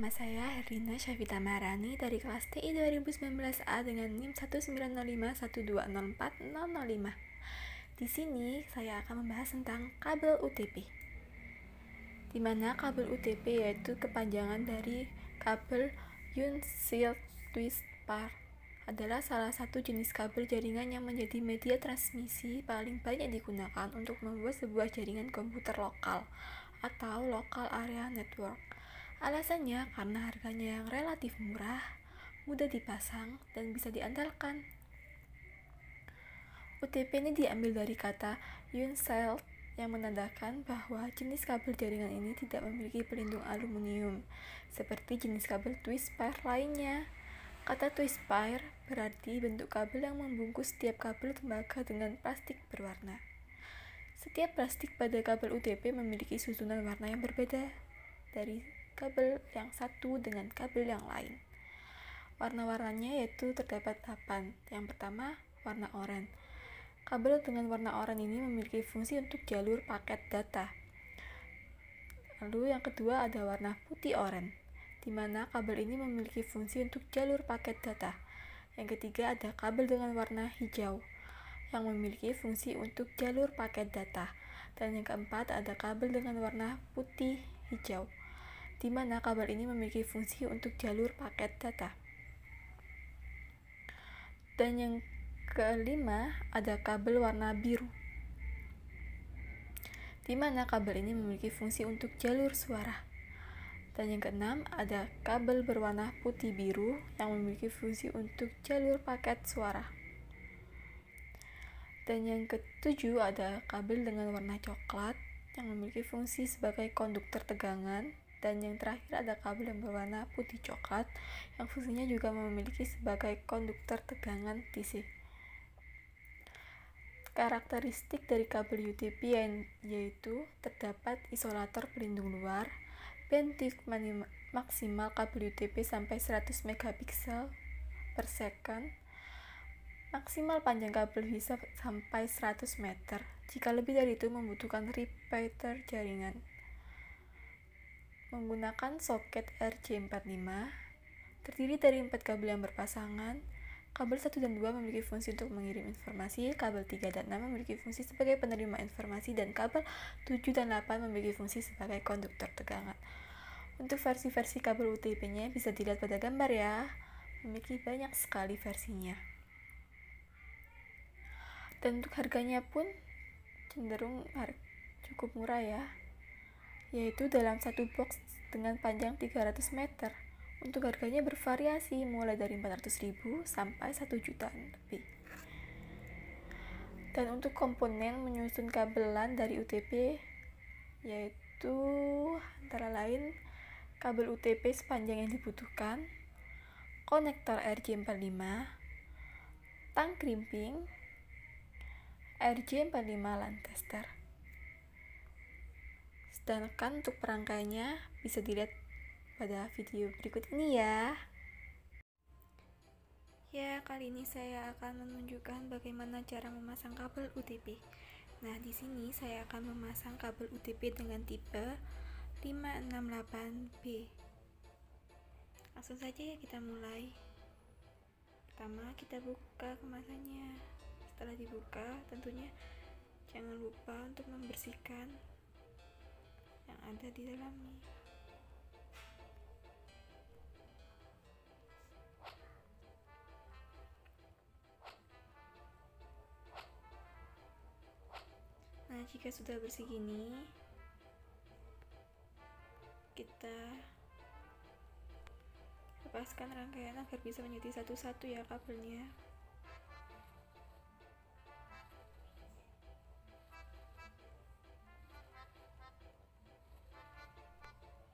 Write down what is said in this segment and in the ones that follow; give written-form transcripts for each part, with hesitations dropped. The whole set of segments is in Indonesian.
Nama saya Herlina Syafita Maharani dari kelas TI 2019A dengan NIM 19051204005. Di sini saya akan membahas tentang kabel UTP. Di mana kabel UTP yaitu kepanjangan dari kabel Unsealed Twist Pair adalah salah satu jenis kabel jaringan yang menjadi media transmisi paling banyak digunakan untuk membuat sebuah jaringan komputer lokal atau local area network. Alasannya karena harganya yang relatif murah, mudah dipasang, dan bisa diandalkan. UTP ini diambil dari kata unsealed yang menandakan bahwa jenis kabel jaringan ini tidak memiliki pelindung aluminium, seperti jenis kabel twist pair lainnya. Kata twist pair berarti bentuk kabel yang membungkus setiap kabel tembaga dengan plastik berwarna. Setiap plastik pada kabel UTP memiliki susunan warna yang berbeda dari kabel yang satu dengan kabel yang lain. Warna-warnanya yaitu terdapat 8. Yang pertama, warna oranye. Kabel dengan warna oranye ini memiliki fungsi untuk jalur paket data. Lalu yang kedua ada warna putih oranye, di mana kabel ini memiliki fungsi untuk jalur paket data. Yang ketiga ada kabel dengan warna hijau, yang memiliki fungsi untuk jalur paket data. Dan yang keempat ada kabel dengan warna putih hijau, di mana kabel ini memiliki fungsi untuk jalur paket data. Dan yang kelima ada kabel warna biru, di mana kabel ini memiliki fungsi untuk jalur suara. Dan yang keenam ada kabel berwarna putih biru yang memiliki fungsi untuk jalur paket suara. Dan yang ketujuh ada kabel dengan warna coklat yang memiliki fungsi sebagai konduktor tegangan. Dan yang terakhir ada kabel yang berwarna putih coklat yang fungsinya juga memiliki sebagai konduktor tegangan DC. Karakteristik dari kabel UTP yaitu terdapat isolator pelindung luar, bandwidth maksimal kabel UTP sampai 100 megapiksel per second, maksimal panjang kabel bisa sampai 100 meter. Jika lebih dari itu membutuhkan repeater jaringan. Menggunakan soket RJ45, terdiri dari 4 kabel yang berpasangan. Kabel 1 dan 2 memiliki fungsi untuk mengirim informasi, kabel 3 dan 6 memiliki fungsi sebagai penerima informasi, dan kabel 7 dan 8 memiliki fungsi sebagai konduktor tegangan. Untuk versi-versi kabel UTP-nya bisa dilihat pada gambar ya, memiliki banyak sekali versinya. Dan untuk harganya pun cenderung cukup murah ya, yaitu dalam satu box dengan panjang 300 meter. Untuk harganya bervariasi mulai dari 400.000 sampai 1 jutaan lebih. Dan untuk komponen menyusun kabelan dari UTP yaitu antara lain kabel UTP sepanjang yang dibutuhkan, konektor RJ45, tang crimping, RJ45 LAN tester. Sedangkan untuk perangkainya bisa dilihat pada video berikut ini ya. Kali ini saya akan menunjukkan bagaimana cara memasang kabel UTP. Nah, di sini saya akan memasang kabel UTP dengan tipe 568B. Langsung saja ya kita mulai. Pertama kita buka kemasannya. Setelah dibuka, tentunya jangan lupa untuk membersihkan yang ada di dalamnya. Nah, jika sudah bersih gini, kita lepaskan rangkaian agar bisa menjadi satu-satu ya kabelnya.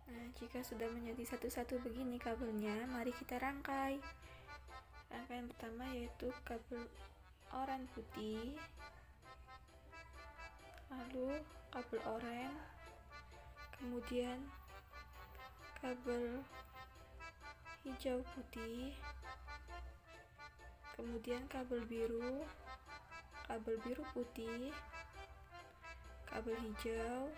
Nah, jika sudah menjadi satu-satu begini kabelnya, mari kita rangkai. Rangkaian pertama yaitu kabel oranye putih, lalu kabel oranye, kemudian kabel hijau putih, kemudian kabel biru putih, kabel hijau,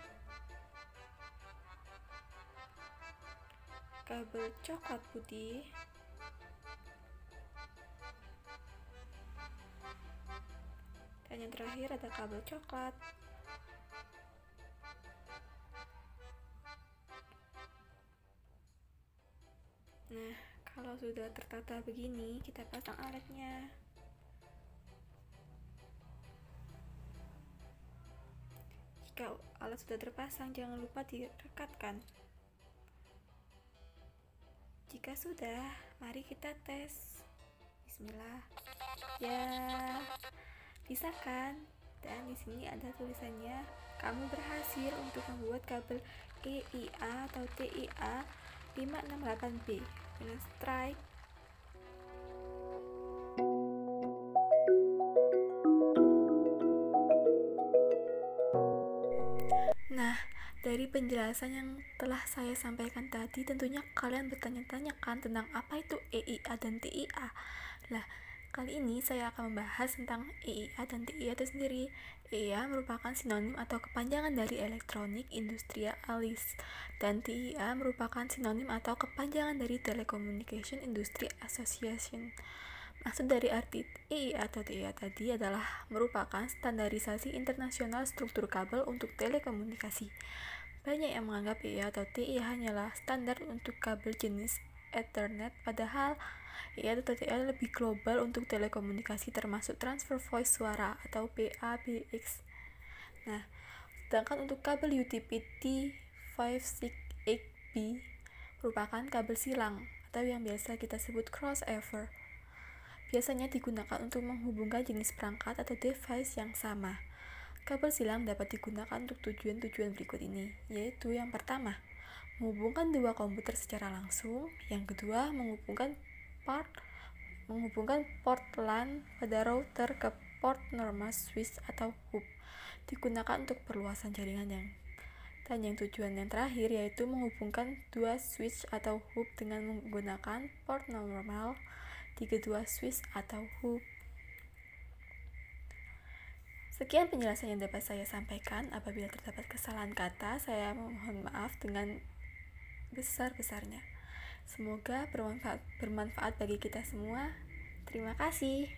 kabel coklat putih, dan yang terakhir ada kabel coklat. Nah, kalau sudah tertata begini, kita pasang alatnya. Jika alat sudah terpasang, jangan lupa direkatkan. Jika sudah, mari kita tes. Bismillah. Ya, bisa kan? Dan di sini ada tulisannya, kamu berhasil untuk membuat kabel EIA atau TIA 568B dengan strike. Nah, dari penjelasan yang telah saya sampaikan tadi, tentunya kalian bertanya-tanya kan tentang apa itu EIA dan TIA. Lah, kali ini saya akan membahas tentang EIA dan TIA itu sendiri. EIA merupakan sinonim atau kepanjangan dari Electronic Industrialis, dan TIA merupakan sinonim atau kepanjangan dari Telecommunication Industry Association. Maksud dari arti EIA atau TIA tadi adalah merupakan standarisasi internasional struktur kabel untuk telekomunikasi. Banyak yang menganggap EIA atau TIA hanyalah standar untuk kabel jenis Ethernet, padahal EIA atau TIA lebih global untuk telekomunikasi termasuk transfer voice suara atau PABX. Nah, sedangkan untuk kabel UTP 568B merupakan kabel silang atau yang biasa kita sebut crossover. Biasanya digunakan untuk menghubungkan jenis perangkat atau device yang sama. Kabel silang dapat digunakan untuk tujuan-tujuan berikut ini, yaitu yang pertama, menghubungkan dua komputer secara langsung. Yang kedua, menghubungkan port LAN pada router ke port normal switch atau hub, digunakan untuk perluasan jaringan dan yang tujuan yang terakhir yaitu menghubungkan dua switch atau hub dengan menggunakan port normal di kedua switch atau hub. Sekian penjelasan yang dapat saya sampaikan. Apabila terdapat kesalahan kata, saya mohon maaf dengan besar-besarnya. Semoga bermanfaat bagi kita semua. Terima kasih.